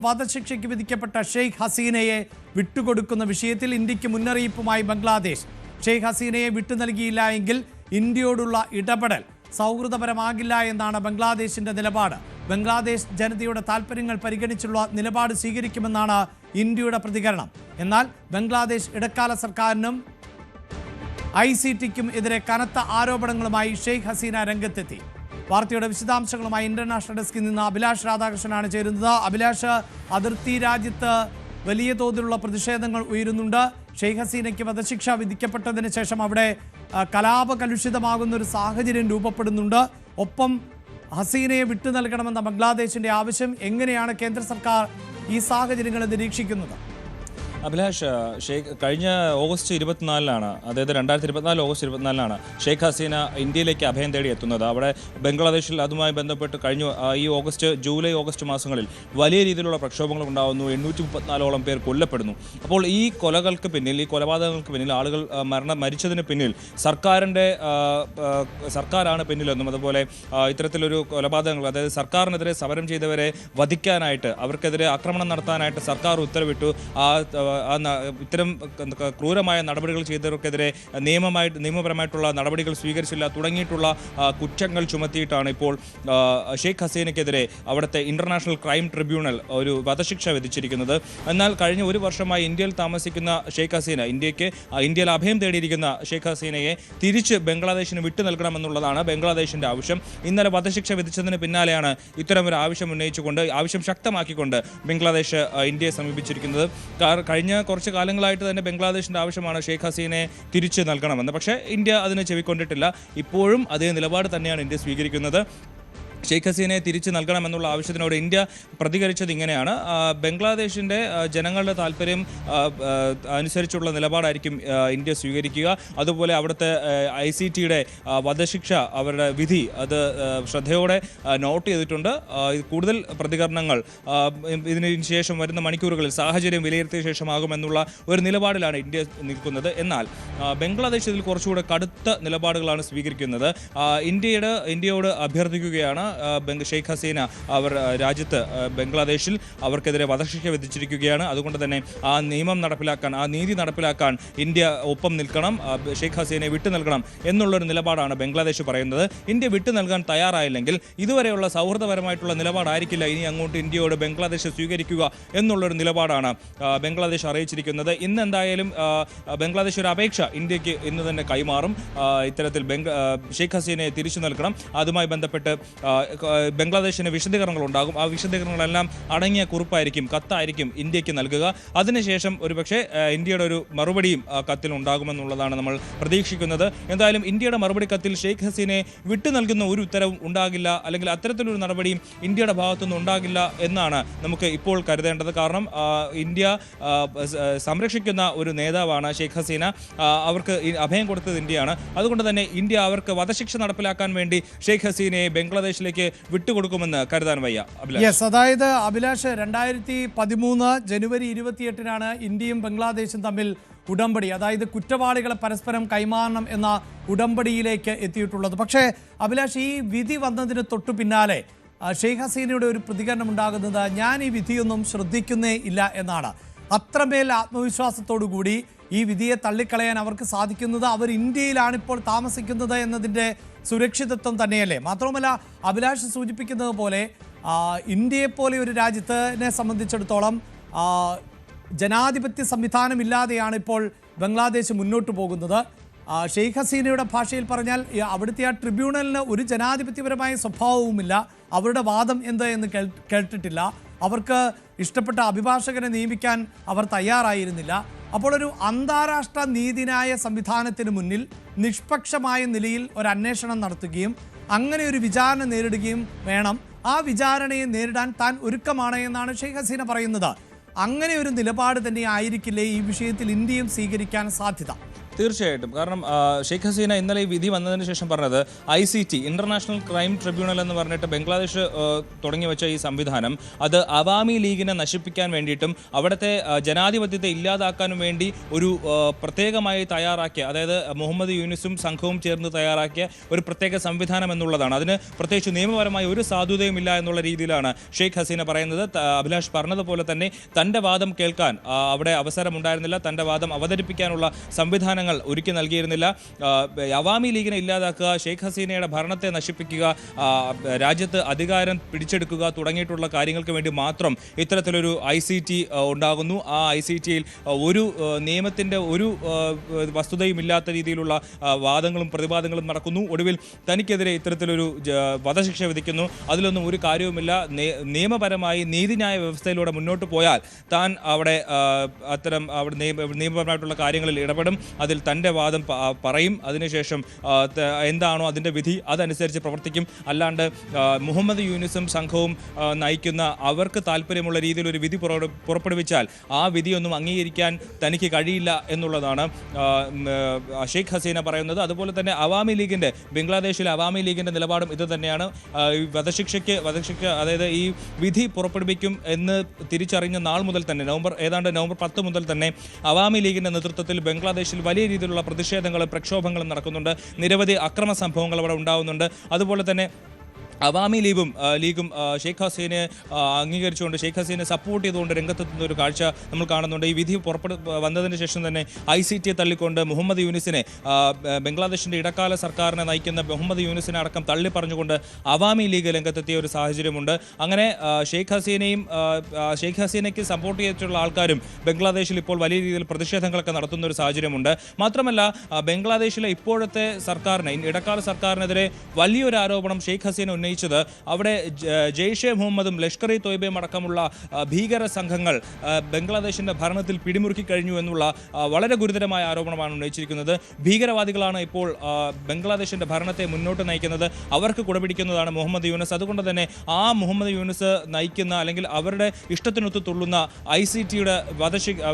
വധശിക്ഷയ്ക്ക് വിധിക്കപ്പെട്ട ഷെയ്ഖ് ഹസീനയെ വിട്ടുകൊടുക്കുന്ന വിഷയത്തിൽ ഇന്ത്യക്ക് മുന്നറിയിപ്പുമായി ബംഗ്ലാദേശ്. ഷെയ്ഖ് ഹസീനയെ വിട്ടു നൽകിയില്ല എങ്കിൽ ഇന്ത്യയോടുള്ള ഇടപെടൽ സൗഹൃദപരമാകില്ല എന്നാണ് ബംഗ്ലാദേശിന്റെ നിലപാട്. ബംഗ്ലാദേശ് ജനതയുടെ താൽപ്പര്യങ്ങൾ പരിഗണിച്ചുള്ള നിലപാട് സ്വീകരിക്കുമെന്നാണ് ഇന്ത്യയുടെ പ്രതികരണം. എന്നാൽ ബംഗ്ലാദേശ് ഇടക്കാല സർക്കാരിനും ICTക്കും എതിരെ കനത്ത ആരോപണങ്ങളുമായി ഷെയ്ഖ് ഹസീന രംഗത്തെത്തി. വാർത്തയുടെ വിശദാംശങ്ങളുമായി ഇന്റർനാഷണൽ ഡെസ്കിൽ നിന്ന് അഭിലാഷ് രാധാകൃഷ്ണനാണ് ചേരുന്നത്. അഭിലാഷ്, അതിർത്തി രാജ്യത്ത് വലിയ തോതിലുള്ള പ്രതിഷേധങ്ങൾ ഉയരുന്നുണ്ട്. ഷെയ്ഖ് ഹസീനയ്ക്ക് വധശിക്ഷ വിധിക്കപ്പെട്ടതിന് ശേഷം അവിടെ കലാപകലുഷിതമാകുന്ന ഒരു സാഹചര്യം രൂപപ്പെടുന്നുണ്ട്. ഒപ്പം ഹസീനയെ വിട്ടു നൽകണമെന്ന ബംഗ്ലാദേശിന്റെ ആവശ്യം. എങ്ങനെയാണ് കേന്ദ്ര സർക്കാർ ഈ സാഹചര്യങ്ങളെ നിരീക്ഷിക്കുന്നത്? അഭിലാഷ്, കഴിഞ്ഞ ഓഗസ്റ്റ് 24-ലാണ്, അതായത് 2024 ഓഗസ്റ്റ് 24-ലാണ് ഷെയ്ഖ് ഹസീന ഇന്ത്യയിലേക്ക് അഭയം തേടി എത്തുന്നത്. അവിടെ ബംഗ്ലാദേശിൽ അതുമായി ബന്ധപ്പെട്ട് കഴിഞ്ഞ ഈ ജൂലൈ ഓഗസ്റ്റ് മാസങ്ങളിൽ വലിയ രീതിയിലുള്ള പ്രക്ഷോഭങ്ങൾ ഉണ്ടാകുന്നു. 834ഓളം പേർ കൊല്ലപ്പെടുന്നു. അപ്പോൾ ഈ കൊലകൾക്ക് പിന്നിൽ, ഈ കൊലപാതകങ്ങൾക്ക് പിന്നിൽ, ആളുകൾ മരിച്ചതിന് പിന്നിൽ സർക്കാരാണ് പിന്നിലെന്നും, അതുപോലെ ഇത്തരത്തിലൊരു കൊലപാതകങ്ങൾ, അതായത് സർക്കാരിനെതിരെ സമരം ചെയ്തവരെ വധിക്കാനായിട്ട്, അവർക്കെതിരെ ആക്രമണം നടത്താനായിട്ട് സർക്കാർ ഉത്തരവിട്ടു. ഇത്തരം ക്രൂരമായ നടപടികൾ ചെയ്തവർക്കെതിരെ നിയമപരമായിട്ടുള്ള നടപടികൾ സ്വീകരിച്ചില്ല തുടങ്ങിയിട്ടുള്ള കുറ്റങ്ങൾ ചുമത്തിയിട്ടാണ് ഇപ്പോൾ ഷെയ്ഖ് ഹസീനയ്ക്കെതിരെ അവിടുത്തെ ഇന്റർനാഷണൽ ക്രൈം ട്രിബ്യൂണൽ ഒരു വധശിക്ഷ വിധിച്ചിരിക്കുന്നത്. എന്നാൽ കഴിഞ്ഞ ഒരു വർഷമായി ഇന്ത്യയിൽ താമസിക്കുന്ന ഷെയ്ഖ് ഹസീന, ഇന്ത്യയിൽ അഭയം തേടിയിരിക്കുന്ന ഷെയ്ഖ് ഹസീനയെ തിരിച്ച് ബംഗ്ലാദേശിന് വിട്ടു നൽകണമെന്നുള്ളതാണ് ബംഗ്ലാദേശിന്റെ ആവശ്യം. ഇന്നലെ വധശിക്ഷ വിധിച്ചതിന് പിന്നാലെയാണ് ഇത്തരമൊരു ആവശ്യം ഉന്നയിച്ചുകൊണ്ട്, ആവശ്യം ശക്തമാക്കിക്കൊണ്ട് ബംഗ്ലാദേശ് ഇന്ത്യയെ സമീപിച്ചിരിക്കുന്നത്. കഴിഞ്ഞ കുറച്ച് കാലങ്ങളായിട്ട് തന്നെ ബംഗ്ലാദേശിന്റെ ആവശ്യമാണ് ഷെയ്ഖ് ഹസീനയെ തിരിച്ചു നൽകണമെന്ന്. പക്ഷേ ഇന്ത്യ അതിന് ചെവിക്കൊണ്ടിട്ടില്ല. ഇപ്പോഴും അതേ നിലപാട് തന്നെയാണ് ഇന്ത്യ സ്വീകരിക്കുന്നത്. ഷെയ്ഖ് ഹസീനയെ തിരിച്ചു നൽകണമെന്നുള്ള ആവശ്യത്തിനോട് ഇന്ത്യ പ്രതികരിച്ചത് ഇങ്ങനെയാണ്: ബംഗ്ലാദേശിൻ്റെ ജനങ്ങളുടെ താല്പര്യം അനുസരിച്ചുള്ള നിലപാടായിരിക്കും ഇന്ത്യ സ്വീകരിക്കുക. അതുപോലെ അവിടുത്തെ ICTയുടെ വധശിക്ഷ, അവരുടെ വിധി, അത് ശ്രദ്ധയോടെ നോട്ട് ചെയ്തിട്ടുണ്ട്. കൂടുതൽ പ്രതികരണങ്ങൾ ഇതിന് ശേഷം വരുന്ന മണിക്കൂറുകളിൽ സാഹചര്യം വിലയിരുത്തിയ ശേഷമാകുമെന്നുള്ള ഒരു നിലപാടിലാണ് ഇന്ത്യ നിൽക്കുന്നത്. എന്നാൽ ബംഗ്ലാദേശ് ഇതിൽ കുറച്ചുകൂടെ കടുത്ത നിലപാടുകളാണ് സ്വീകരിക്കുന്നത്. ഇന്ത്യയോട് അഭ്യർത്ഥിക്കുകയാണ്, ഷെയ്ഖ് ഹസീന അവർ രാജ്യത്ത് ബംഗ്ലാദേശിൽ അവർക്കെതിരെ വധശിക്ഷ വിധിച്ചിരിക്കുകയാണ്. അതുകൊണ്ട് തന്നെ ആ നിയമം നടപ്പിലാക്കാൻ, ആ നീതി നടപ്പിലാക്കാൻ ഇന്ത്യ ഒപ്പം നിൽക്കണം, ഷെയ്ഖ് ഹസീനയെ വിട്ടു നൽകണം എന്നുള്ളൊരു നിലപാടാണ് ബംഗ്ലാദേശ് പറയുന്നത്. ഇന്ത്യ വിട്ടു നൽകാൻ തയ്യാറായില്ലെങ്കിൽ ഇതുവരെയുള്ള സൗഹൃദപരമായിട്ടുള്ള നിലപാടായിരിക്കില്ല ഇനി അങ്ങോട്ട് ഇന്ത്യയോട് ബംഗ്ലാദേശ് സ്വീകരിക്കുക എന്നുള്ളൊരു നിലപാടാണ് ബംഗ്ലാദേശ് അറിയിച്ചിരിക്കുന്നത്. ഇന്ന് എന്തായാലും ബംഗ്ലാദേശ് ഒരു അപേക്ഷ ഇന്ത്യക്ക് ഇന്ന് തന്നെ കൈമാറും. ഇത്തരത്തിൽ ഷെയ്ഖ് ഹസീനയെ തിരിച്ചു നൽകണം. അതുമായി ബന്ധപ്പെട്ട് ബംഗ്ലാദേശിന് വിശദീകരണങ്ങൾ ഉണ്ടാകും. ആ വിശദീകരണങ്ങളെല്ലാം അടങ്ങിയ കുറിപ്പായിരിക്കും, കത്തായിരിക്കും ഇന്ത്യക്ക് നൽകുക. അതിനുശേഷം ഒരുപക്ഷെ ഇന്ത്യയുടെ ഒരു മറുപടിയും കത്തിൽ ഉണ്ടാകുമെന്നുള്ളതാണ് നമ്മൾ പ്രതീക്ഷിക്കുന്നത്. എന്തായാലും ഇന്ത്യയുടെ മറുപടി കത്തിൽ ഷെയ്ഖ് ഹസീനയെ വിട്ടു നൽകുന്ന ഒരു ഉത്തരവും ഉണ്ടാകില്ല, അല്ലെങ്കിൽ അത്തരത്തിലൊരു നടപടിയും ഇന്ത്യയുടെ ഭാഗത്തുനിന്ന് ഉണ്ടാകില്ല എന്നാണ് നമുക്ക് ഇപ്പോൾ കരുതേണ്ടത്. കാരണം ഇന്ത്യ സംരക്ഷിക്കുന്ന ഒരു നേതാവാണ് ഷെയ്ഖ് ഹസീന. അവർക്ക് അഭയം കൊടുത്തത് ഇന്ത്യയാണ്. അതുകൊണ്ട് തന്നെ ഇന്ത്യ അവർക്ക് വധശിക്ഷ നടപ്പിലാക്കാൻ വേണ്ടി ഷെയ്ഖ് ഹസീനയെ ബംഗ്ലാദേശിലേക്ക് വിട്ടുകൊടുക്കുമെന്ന് കരുതാൻ വയ്യ. അതായത് അഭിലാഷ്, 2013 ജനുവരി 28-നാണ് ഇന്ത്യയും ബംഗ്ലാദേശും തമ്മിൽ ഉടമ്പടി, അതായത് കുറ്റവാളികളെ പരസ്പരം കൈമാറണം എന്ന ഉടമ്പടിയിലേക്ക് എത്തിയിട്ടുള്ളത്. പക്ഷേ അഭിലാഷ്, ഈ വിധി വന്നതിന് തൊട്ടു പിന്നാലെ ഷെയ്ഖ് ഹസീനയുടെ ഒരു പ്രതികരണം ഉണ്ടാകുന്നത് ഞാൻ ഈ വിധിയൊന്നും ശ്രദ്ധിക്കുന്നേ ഇല്ല എന്നാണ്. അത്രമേൽ ആത്മവിശ്വാസത്തോടു കൂടി ഈ വിധിയെ തള്ളിക്കളയാൻ അവർക്ക് സാധിക്കുന്നത് അവർ ഇന്ത്യയിലാണ് ഇപ്പോൾ താമസിക്കുന്നത് എന്നതിൻ്റെ സുരക്ഷിതത്വം തന്നെയല്ലേ? മാത്രവുമല്ല, അഭിലാഷ് സൂചിപ്പിക്കുന്നത് പോലെ ഇന്ത്യയെപ്പോലെ ഒരു രാജ്യത്തിനെ സംബന്ധിച്ചിടത്തോളം ജനാധിപത്യ സംവിധാനമില്ലാതെയാണ് ഇപ്പോൾ ബംഗ്ലാദേശ് മുന്നോട്ട് പോകുന്നത്. ഷെയ്ഖ് ഹസീനയുടെ ഭാഷയിൽ പറഞ്ഞാൽ അവിടുത്തെ ആ ട്രിബ്യൂണലിന് ഒരു ജനാധിപത്യപരമായ സ്വഭാവവുമില്ല. അവരുടെ വാദം എന്ത് എന്ന് കേട്ടിട്ടില്ല. അവർക്ക് ഇഷ്ടപ്പെട്ട അഭിഭാഷകനെ നിയമിക്കാൻ അവർ തയ്യാറായിരുന്നില്ല. അപ്പോൾ ഒരു അന്താരാഷ്ട്ര നീതിന്യായ സംവിധാനത്തിന് മുന്നിൽ നിഷ്പക്ഷമായ നിലയിൽ ഒരു അന്വേഷണം നടത്തുകയും അങ്ങനെ ഒരു വിചാരണ നേരിടുകയും വേണം. ആ വിചാരണയെ നേരിടാൻ താൻ ഒരുക്കമാണ് എന്നാണ് ഷെയ്ഖ് ഹസീന പറയുന്നത്. അങ്ങനെ ഒരു നിലപാട് തന്നെ ആയിരിക്കില്ലേ ഈ വിഷയത്തിൽ ഇന്ത്യയും സ്വീകരിക്കാൻ സാധ്യത? തീർച്ചയായിട്ടും. കാരണം ഷെയ്ഖ് ഹസീന ഇന്നലെ ഈ വിധി വന്നതിന് ശേഷം പറഞ്ഞത് ICT ഇന്റർനാഷണൽ ക്രൈം ട്രിബ്യൂണൽ എന്ന് പറഞ്ഞിട്ട് ബംഗ്ലാദേശ് തുടങ്ങി വെച്ച ഈ സംവിധാനം അത് അവാമി ലീഗിനെ നശിപ്പിക്കാൻ വേണ്ടിയിട്ടും അവിടുത്തെ ജനാധിപത്യത്തെ ഇല്ലാതാക്കാനും വേണ്ടി ഒരു പ്രത്യേകമായി തയ്യാറാക്കിയ, അതായത് മുഹമ്മദ് യൂനിസും സംഘവും ചേർന്ന് തയ്യാറാക്കിയ ഒരു പ്രത്യേക സംവിധാനം എന്നുള്ളതാണ്. അതിന് പ്രത്യേകിച്ച് നിയമപരമായ ഒരു സാധുതയുമില്ല എന്നുള്ള രീതിയിലാണ് ഷെയ്ഖ് ഹസീന പറയുന്നത്. അഭിലാഷ് പറഞ്ഞതുപോലെ തന്നെ തൻ്റെ വാദം കേൾക്കാൻ അവിടെ അവസരമുണ്ടായിരുന്നില്ല, തൻ്റെ വാദം അവതരിപ്പിക്കാനുള്ള സംവിധാനങ്ങൾ ഒരുക്കി നൽകിയിരുന്നില്ല. അവാമി ലീഗിനെ ഇല്ലാതാക്കുക, ഷെയ്ഖ് ഹസീനയുടെ ഭരണത്തെ നശിപ്പിക്കുക, രാജ്യത്ത് അധികാരം പിടിച്ചെടുക്കുക തുടങ്ങിയിട്ടുള്ള കാര്യങ്ങൾക്ക് വേണ്ടി മാത്രം ഇത്തരത്തിലൊരു ICT ഉണ്ടാകുന്നു. ആ ICTയിൽ ഒരു നിയമത്തിൻ്റെ ഒരു വസ്തുതയും ഇല്ലാത്ത രീതിയിലുള്ള വാദങ്ങളും പ്രതിവാദങ്ങളും നടക്കുന്നു. ഒടുവിൽ തനിക്കെതിരെ ഇത്തരത്തിലൊരു വധശിക്ഷ വിധിക്കുന്നു. അതിലൊന്നും ഒരു കാര്യവുമില്ല. നിയമപരമായി നീതിന്യായ വ്യവസ്ഥയിലൂടെ മുന്നോട്ട് പോയാൽ താൻ അവിടെ അത്തരം അവിടെ നിയമപരമായിട്ടുള്ള കാര്യങ്ങളിൽ ഇടപെടും, അതിൽ തൻ്റെ വാദം പറയും, അതിനുശേഷം എന്താണോ അതിൻ്റെ വിധി അതനുസരിച്ച് പ്രവർത്തിക്കും. അല്ലാണ്ട് മുഹമ്മദ് യൂനിസും സംഘവും നയിക്കുന്ന അവർക്ക് താല്പര്യമുള്ള രീതിയിൽ ഒരു വിധി പുറപ്പെടുവിച്ചാൽ ആ വിധിയൊന്നും അംഗീകരിക്കാൻ തനിക്ക് കഴിയില്ല എന്നുള്ളതാണ് ഷെയ്ഖ് ഹസീന പറയുന്നത്. അതുപോലെ തന്നെ അവാമി ലീഗിൻ്റെ, ബംഗ്ലാദേശിലെ അവാമി ലീഗിൻ്റെ നിലപാടും ഇത് തന്നെയാണ്. വധശിക്ഷയ്ക്ക് അതായത് ഈ വിധി പുറപ്പെടുവിക്കും എന്ന് തിരിച്ചറിഞ്ഞ നാൾ മുതൽ തന്നെ ഏതാണ്ട് നവംബർ 10 മുതൽ തന്നെ അവാമി ലീഗിൻ്റെ നേതൃത്വത്തിൽ ബംഗ്ലാദേശിൽ വലിയ രീതിയിലുള്ള പ്രതിഷേധങ്ങളും പ്രക്ഷോഭങ്ങളും നടക്കുന്നുണ്ട്. നിരവധി അക്രമ സംഭവങ്ങൾ അവിടെ ഉണ്ടാകുന്നുണ്ട്. അതുപോലെ തന്നെ അവാമി ലീഗും ഷെയ്ഖ് ഹസീനെ അംഗീകരിച്ചുകൊണ്ട്, ഷെയ്ഖ് ഹസീനെ സപ്പോർട്ട് ചെയ്തുകൊണ്ട് രംഗത്തെത്തുന്ന ഒരു കാഴ്ച നമ്മൾ കാണുന്നുണ്ട്. ഈ വിധി വന്നതിന് ശേഷം തന്നെ ICT തള്ളിക്കൊണ്ട് മുഹമ്മദ് യൂനിസിനെ, ബംഗ്ലാദേശിൻ്റെ ഇടക്കാല സർക്കാരിനെ നയിക്കുന്ന മുഹമ്മദ് യൂനിസിനെ അടക്കം തള്ളി പറഞ്ഞുകൊണ്ട് അവാമി ലീഗ് രംഗത്തെത്തിയ ഒരു സാഹചര്യമുണ്ട്. അങ്ങനെ ഷെയ്ഖ് ഹസീനയ്ക്ക് സപ്പോർട്ട് ചെയ്തിട്ടുള്ള ആൾക്കാരും ബംഗ്ലാദേശിൽ ഇപ്പോൾ വലിയ രീതിയിൽ പ്രതിഷേധങ്ങളൊക്കെ നടത്തുന്ന ഒരു സാഹചര്യമുണ്ട്. മാത്രമല്ല ബംഗ്ലാദേശിലെ ഇപ്പോഴത്തെ സർക്കാരിനെ, ഇടക്കാല സർക്കാരിനെതിരെ വലിയൊരു ആരോപണം ഷെയ്ഖ് ഹസീന ഉന്നയിച്ചത് അവിടെ ജെയ്ഷെ മുഹമ്മദും ലഷ്കർ ഇ തോയ്ബയും അടക്കമുള്ള ഭീകര സംഘങ്ങൾ ബംഗ്ലാദേശിന്റെ ഭരണത്തിൽ പിടിമുറുക്കി കഴിഞ്ഞു എന്നുള്ള വളരെ ഗുരുതരമായ ആരോപണമാണ് ഉന്നയിച്ചിരിക്കുന്നത്. ഭീകരവാദികളാണ് ഇപ്പോൾ ബംഗ്ലാദേശിന്റെ ഭരണത്തെ മുന്നോട്ട് നയിക്കുന്നത്, അവർക്ക് കുടപിടിക്കുന്നതാണ് മുഹമ്മദ് യൂനിസ്. അതുകൊണ്ട് തന്നെ ആ മുഹമ്മദ് യൂനിസ് നയിക്കുന്ന അല്ലെങ്കിൽ അവരുടെ ഇഷ്ടത്തിനൊത്ത് തുള്ളുന്ന ICTയുടെ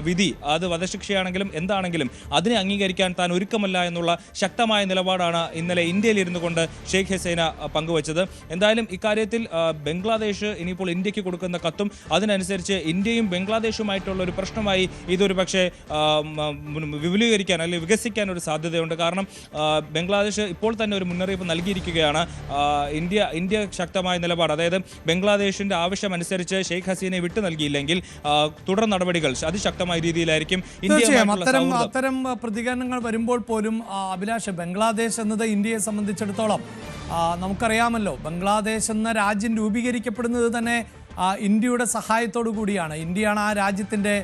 വിധി, അത് വധശിക്ഷയാണെങ്കിലും എന്താണെങ്കിലും അതിനെ അംഗീകരിക്കാൻ താൻ ഒരുക്കമല്ല എന്നുള്ള ശക്തമായ നിലപാടാണ് ഇന്നലെ ഇന്ത്യയിൽ ഇരുന്നു കൊണ്ട് ഷെയ്ഖ് ഹസീന പങ്കുവച്ചത്. എന്തായാലും ഇക്കാര്യത്തിൽ ബംഗ്ലാദേശ് ഇനിയിപ്പോൾ ഇന്ത്യക്ക് കൊടുക്കുന്ന കത്തും അതിനനുസരിച്ച് ഇന്ത്യയും ബംഗ്ലാദേശുമായിട്ടുള്ള ഒരു പ്രശ്നമായി ഇതൊരു പക്ഷേ വിപുലീകരിക്കാൻ അല്ലെങ്കിൽ വികസിക്കാൻ ഒരു സാധ്യതയുണ്ട്. കാരണം ബംഗ്ലാദേശ് ഇപ്പോൾ തന്നെ ഒരു മുന്നറിയിപ്പ് നൽകിയിരിക്കുകയാണ്. ഇന്ത്യ ശക്തമായ നിലപാട്, അതായത് ബംഗ്ലാദേശിന്റെ ആവശ്യമനുസരിച്ച് ഷെയ്ഖ് ഹസീനെ വിട്ടു നൽകിയില്ലെങ്കിൽ തുടർ നടപടികൾ അതിശക്തമായ രീതിയിലായിരിക്കും. അത്തരം പ്രതികരണങ്ങൾ വരുമ്പോൾ പോലും അഭിലാഷ്, ബംഗ്ലാദേശ് എന്നത് ഇന്ത്യയെ സംബന്ധിച്ചിടത്തോളം നമുക്കറിയാമല്ലോ, ബംഗ്ലാദേശ് എന്ന രാജ്യം രൂപീകരിക്കപ്പെടുന്നത് തന്നെ ഇന്ത്യയുടെ സഹായത്തോടു കൂടിയാണ്. ഇന്ത്യയാണ് ആ രാജ്യത്തിൻ്റെ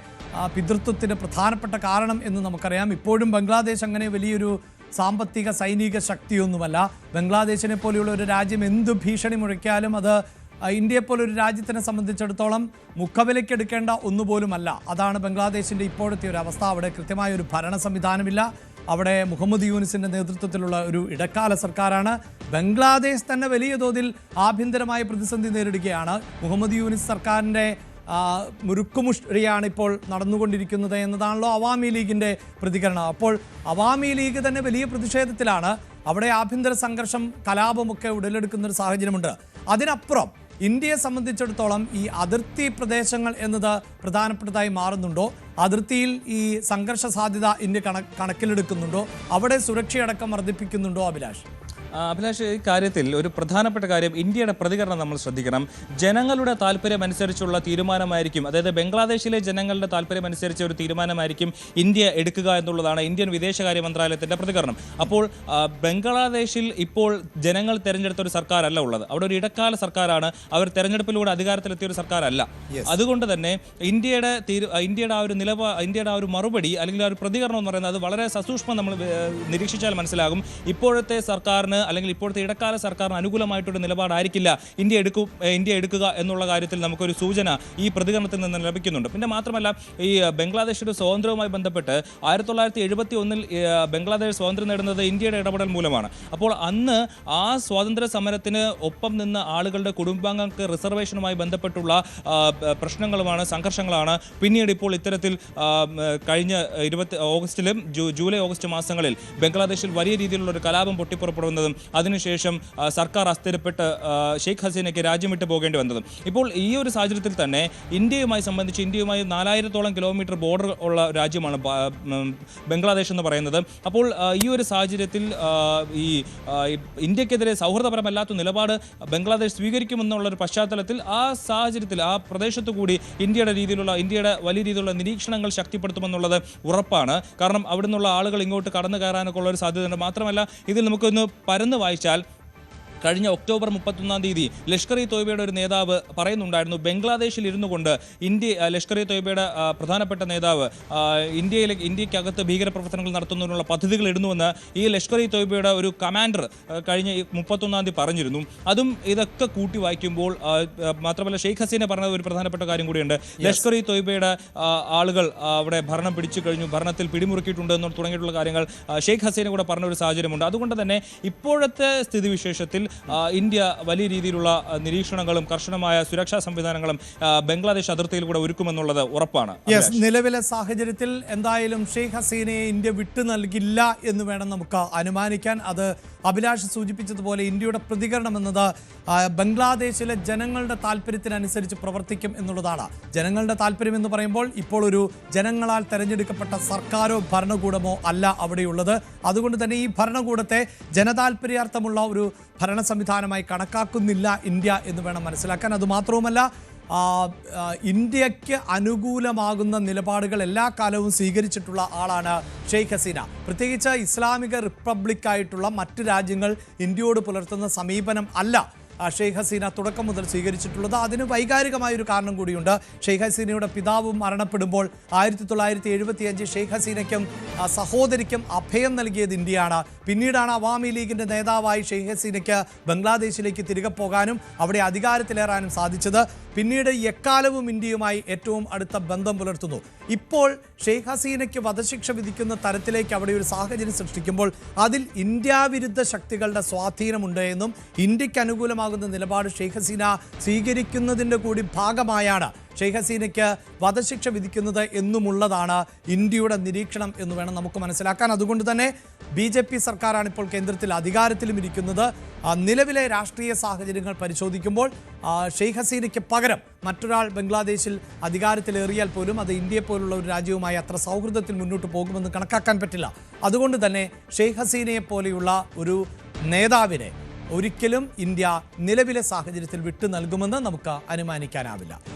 പിതൃത്വത്തിന് പ്രധാനപ്പെട്ട കാരണം എന്ന് നമുക്കറിയാം. ഇപ്പോഴും ബംഗ്ലാദേശ് അങ്ങനെ വലിയൊരു സാമ്പത്തിക സൈനിക ശക്തിയൊന്നുമല്ല. ബംഗ്ലാദേശിനെ പോലെയുള്ള ഒരു രാജ്യം എന്തു ഭീഷണി മുഴക്കിയാലും അത് ഇന്ത്യയെപ്പോലൊരു രാജ്യത്തിനെ സംബന്ധിച്ചിടത്തോളം മുഖവിലയ്ക്കെടുക്കേണ്ട ഒന്നുപോലുമല്ല. അതാണ് ബംഗ്ലാദേശിൻ്റെ ഇപ്പോഴത്തെ ഒരു അവസ്ഥ. അവിടെ കൃത്യമായ ഒരു ഭരണ സംവിധാനമില്ല. അവിടെ മുഹമ്മദ് യൂനിസിൻ്റെ നേതൃത്വത്തിലുള്ള ഒരു ഇടക്കാല സർക്കാരാണ്. ബംഗ്ലാദേശ് തന്നെ വലിയ തോതിൽ ആഭ്യന്തരമായ പ്രതിസന്ധി നേരിടുകയാണ്. മുഹമ്മദ് യൂനിസ് സർക്കാരിൻ്റെ മുറുക്കുമുഷ്ടിയാണ് ഇപ്പോൾ നടന്നുകൊണ്ടിരിക്കുന്നത് എന്നതാണല്ലോ അവാമി ലീഗിൻ്റെ പ്രതികരണം. അപ്പോൾ അവാമി ലീഗ് തന്നെ വലിയ പ്രതിഷേധത്തിലാണ്. അവിടെ ആഭ്യന്തര സംഘർഷം, കലാപമൊക്കെ ഉടലെടുക്കുന്നൊരു സാഹചര്യമുണ്ട്. അതിനപ്പുറം ഇന്ത്യയെ സംബന്ധിച്ചിടത്തോളം ഈ അതിർത്തി പ്രദേശങ്ങൾ എന്നത് പ്രധാനപ്പെട്ടതായി മാറുന്നുണ്ടോ? അതിർത്തിയിൽ ഈ സംഘർഷ സാധ്യത ഇന്ത്യ കണക്കിലെടുക്കുന്നുണ്ടോ? അവിടെ സുരക്ഷയടക്കം വർദ്ധിപ്പിക്കുന്നുണ്ടോ അഭിലാഷ്? അഭിലാഷ്, ഈ കാര്യത്തിൽ ഒരു പ്രധാനപ്പെട്ട കാര്യം ഇന്ത്യയുടെ പ്രതികരണം നമ്മൾ ശ്രദ്ധിക്കണം. ജനങ്ങളുടെ താല്പര്യമനുസരിച്ചുള്ള തീരുമാനമായിരിക്കും, അതായത് ബംഗ്ലാദേശിലെ ജനങ്ങളുടെ താല്പര്യമനുസരിച്ച് ഒരു തീരുമാനമായിരിക്കും ഇന്ത്യ എടുക്കുക എന്നുള്ളതാണ് ഇന്ത്യൻ വിദേശകാര്യ മന്ത്രാലയത്തിൻ്റെ പ്രതികരണം. അപ്പോൾ ബംഗ്ലാദേശിൽ ഇപ്പോൾ ജനങ്ങൾ തിരഞ്ഞെടുത്ത ഒരു സർക്കാരല്ല ഉള്ളത്, അവിടെ ഒരു ഇടക്കാല സർക്കാരാണ്. അവർ തെരഞ്ഞെടുപ്പിലൂടെ അധികാരത്തിലെത്തിയ ഒരു സർക്കാരല്ല. അതുകൊണ്ട് തന്നെ ഇന്ത്യയുടെ ആ ഒരു മറുപടി അല്ലെങ്കിൽ ആ ഒരു പ്രതികരണം എന്ന് പറയുന്നത് അത് വളരെ സസൂക്ഷ്മം നമ്മൾ നിരീക്ഷിച്ചാൽ മനസ്സിലാകും. ഇപ്പോഴത്തെ സർക്കാരിന് അല്ലെങ്കിൽ ഇപ്പോഴത്തെ ഇടക്കാല സർക്കാരിന് അനുകൂലമായിട്ടൊരു നിലപാടായിരിക്കില്ല ഇന്ത്യ എടുക്കുക എന്നുള്ള കാര്യത്തിൽ നമുക്കൊരു സൂചന ഈ പ്രതികരണത്തിൽ നിന്ന് ലഭിക്കുന്നുണ്ട്. പിന്നെ മാത്രമല്ല, ഈ ബംഗ്ലാദേശിന്റെ സ്വാതന്ത്ര്യവുമായി ബന്ധപ്പെട്ട് 1971 ബംഗ്ലാദേശ് സ്വാതന്ത്ര്യം നേടുന്നത് ഇന്ത്യയുടെ ഇടപെടൽ മൂലമാണ്. അപ്പോൾ അന്ന് ആ സ്വാതന്ത്ര്യ സമരത്തിന് ഒപ്പം നിന്ന ആളുകളുടെ കുടുംബാംഗങ്ങൾക്ക് റിസർവേഷനുമായി ബന്ധപ്പെട്ടുള്ള പ്രശ്നങ്ങളുമാണ്, സംഘർഷങ്ങളാണ് പിന്നീട് ഇപ്പോൾ ഇത്തരത്തിൽ കഴിഞ്ഞ ഓഗസ്റ്റിലും ജൂലൈ ഓഗസ്റ്റ് മാസങ്ങളിൽ ബംഗ്ലാദേശിൽ വലിയ രീതിയിലുള്ള ഒരു കലാപം പൊട്ടിപ്പുറപ്പെടുന്നതും അതിനുശേഷം സർക്കാർ അസ്ഥിരപ്പെട്ട് ഷെയ്ഖ് ഹസീനയ്ക്ക് രാജ്യം വിട്ടു പോകേണ്ടി വന്നതും. ഇപ്പോൾ ഈ ഒരു സാഹചര്യത്തിൽ തന്നെ ഇന്ത്യയുമായി 4000-ഓളം കിലോമീറ്റർ ബോർഡർ ഉള്ള രാജ്യമാണ് ബംഗ്ലാദേശ് എന്ന് പറയുന്നത്. അപ്പോൾ ഈ ഒരു സാഹചര്യത്തിൽ ഈ ഇന്ത്യക്കെതിരെ സൗഹൃദപരമല്ലാത്ത നിലപാട് ബംഗ്ലാദേശ് സ്വീകരിക്കുമെന്നുള്ളൊരു പശ്ചാത്തലത്തിൽ ആ സാഹചര്യത്തിൽ ആ പ്രദേശത്തു കൂടി ഇന്ത്യയുടെ വലിയ രീതിയിലുള്ള നിരീക്ഷണങ്ങൾ ശക്തിപ്പെടുത്തുമെന്നുള്ളത് ഉറപ്പാണ്. കാരണം അവിടെ നിന്നുള്ള ആളുകൾ ഇങ്ങോട്ട് കടന്നു കയറാനൊക്കെ ഉള്ള ഒരു സാധ്യതയുണ്ട്. മാത്രമല്ല, ഇതിൽ നമുക്കൊന്ന് പരന്ന് വായിച്ചാൽ കഴിഞ്ഞ ഒക്ടോബർ 31 ലഷ്കർ ഇ തോയ്ബയുടെ ഒരു നേതാവ് പറയുന്നുണ്ടായിരുന്നു, ബംഗ്ലാദേശിൽ ഇരുന്നു കൊണ്ട് ലഷ്കർ ഇ തോയ്ബയുടെ പ്രധാനപ്പെട്ട നേതാവ് ഇന്ത്യക്കകത്ത് ഭീകരപ്രവർത്തനങ്ങൾ നടത്തുന്നതിനുള്ള പദ്ധതികൾ ഇടുന്നുവെന്ന് ഈ ലഷ്കർ ഇ തോയ്ബയുടെ ഒരു കമാൻഡർ കഴിഞ്ഞ 31 പറഞ്ഞിരുന്നു. അതും ഇതൊക്കെ കൂട്ടി വായിക്കുമ്പോൾ മാത്രമല്ല, ഷെയ്ഖ് ഹസീന പറഞ്ഞ ഒരു പ്രധാനപ്പെട്ട കാര്യം കൂടിയുണ്ട്. ലഷ്കർ ഇ തോയ്ബയുടെ ആളുകൾ അവിടെ ഭരണം പിടിച്ചു കഴിഞ്ഞു, ഭരണത്തിൽ പിടിമുറുക്കിയിട്ടുണ്ട് എന്ന് തുടങ്ങിയിട്ടുള്ള കാര്യങ്ങൾ ഷെയ്ഖ് ഹസീന കൂടെ പറഞ്ഞ ഒരു സാഹചര്യമുണ്ട്. അതുകൊണ്ട് തന്നെ ഇപ്പോഴത്തെ സ്ഥിതിവിശേഷത്തിൽ ഇന്ത്യ വലിയ രീതിയിലുള്ള നിരീക്ഷണങ്ങളും കർശനമായ സുരക്ഷാ സംവിധാനങ്ങളും ബംഗ്ലാദേശ് അതിർത്തിയിൽ കൂടെ ഒരുക്കുമെന്നുള്ളത് ഉറപ്പാണ്. നിലവിലെ സാഹചര്യത്തിൽ എന്തായാലും ഷെയ്ഖ് ഹസീനയെ ഇന്ത്യ വിട്ടു നൽകില്ല എന്ന് വേണം നമുക്ക് അനുമാനിക്കാൻ. അത് അഭിലാഷ് സൂചിപ്പിച്ചതുപോലെ ഇന്ത്യയുടെ പ്രതികരണം എന്നത് ബംഗ്ലാദേശിലെ ജനങ്ങളുടെ താല്പര്യത്തിനനുസരിച്ച് പ്രവർത്തിക്കും എന്നുള്ളതാണ്. ജനങ്ങളുടെ താല്പര്യം എന്ന് പറയുമ്പോൾ ഇപ്പോൾ ഒരു ജനങ്ങളാൽ തെരഞ്ഞെടുക്കപ്പെട്ട സർക്കാരോ ഭരണകൂടമോ അല്ല അവിടെയുള്ളത്. അതുകൊണ്ട് തന്നെ ഈ ഭരണകൂടത്തെ ജനതാല്പര്യാർത്ഥമുള്ള ഒരു ഭരണ സംവിധാനമായി കണക്കാക്കുന്നില്ല ഇന്ത്യ എന്ന് വേണം മനസ്സിലാക്കാൻ. അതുമാത്രവുമല്ല, ഇന്ത്യക്ക് അനുകൂലമാകുന്ന നിലപാടുകൾ എല്ലാ കാലവും സ്വീകരിച്ചിട്ടുള്ള ആളാണ് ഷെയ്ഖ് ഹസീന. പ്രത്യേകിച്ച് ഇസ്ലാമിക റിപ്പബ്ലിക്കായിട്ടുള്ള മറ്റ് രാജ്യങ്ങൾ ഇന്ത്യയോട് പുലർത്തുന്ന സമീപനം അല്ല ഷെയ്ഖ് ഹസീന തുടക്കം മുതൽ സ്വീകരിച്ചിട്ടുള്ളത്. അതിന് വൈകാരികമായൊരു കാരണം കൂടിയുണ്ട്. ഷെയ്ഖ് ഹസീനയുടെ പിതാവ് മരണപ്പെടുമ്പോൾ 1975 ഷെയ്ഖ് ഹസീനയ്ക്കും സഹോദരിക്കും അഭയം നൽകിയത് ഇന്ത്യയാണ്. പിന്നീടാണ് അവാമി ലീഗിൻ്റെ നേതാവായി ഷെയ്ഖ് ഹസീനയ്ക്ക് ബംഗ്ലാദേശിലേക്ക് തിരികെ പോകാനും അവിടെ അധികാരത്തിലേറാനും സാധിച്ചത്. പിന്നീട് എക്കാലവും ഇന്ത്യയുമായി ഏറ്റവും അടുത്ത ബന്ധം പുലർത്തുന്നു. ഇപ്പോൾ ഷെയ്ഖ് ഹസീനയ്ക്ക് വധശിക്ഷ വിധിക്കുന്ന തരത്തിലേക്ക് അവിടെ ഒരു സാഹചര്യം സൃഷ്ടിക്കുമ്പോൾ അതിൽ ഇന്ത്യാവിരുദ്ധ ശക്തികളുടെ സ്വാധീനമുണ്ട് എന്നും ഇന്ത്യക്ക് അനുകൂലമാകുന്ന നിലപാട് ഷെയ്ഖ് ഹസീന സ്വീകരിക്കുന്നതിൻ്റെ കൂടി ഭാഗമായാണ് ഷെയ്ഖ് ഹസീനയ്ക്ക് വധശിക്ഷ വിധിക്കുന്നത് എന്നുമുള്ളതാണ് ഇന്ത്യയുടെ നിരീക്ഷണം എന്ന് വേണം നമുക്ക് മനസ്സിലാക്കാൻ. അതുകൊണ്ട് തന്നെ BJP സർക്കാരാണ് ഇപ്പോൾ കേന്ദ്രത്തിൽ അധികാരത്തിലും ഇരിക്കുന്നത്. നിലവിലെ രാഷ്ട്രീയ സാഹചര്യങ്ങൾ പരിശോധിക്കുമ്പോൾ ഷെയ്ഖ് ഹസീനയ്ക്ക് പകരം മറ്റൊരാൾ ബംഗ്ലാദേശിൽ അധികാരത്തിലേറിയാൽ പോലും അത് ഇന്ത്യയെ പോലുള്ള ഒരു രാജ്യവുമായി അത്ര സൗഹൃദത്തിൽ മുന്നോട്ട് പോകുമെന്ന് കണക്കാക്കാൻ പറ്റില്ല. അതുകൊണ്ട് തന്നെ ഷെയ്ഖ് ഹസീനയെ പോലെയുള്ള ഒരു നേതാവിനെ ഒരിക്കലും ഇന്ത്യ നിലവിലെ സാഹചര്യത്തിൽ വിട്ടു നൽകുമെന്ന് നമുക്ക് അനുമാനിക്കാനാവില്ല.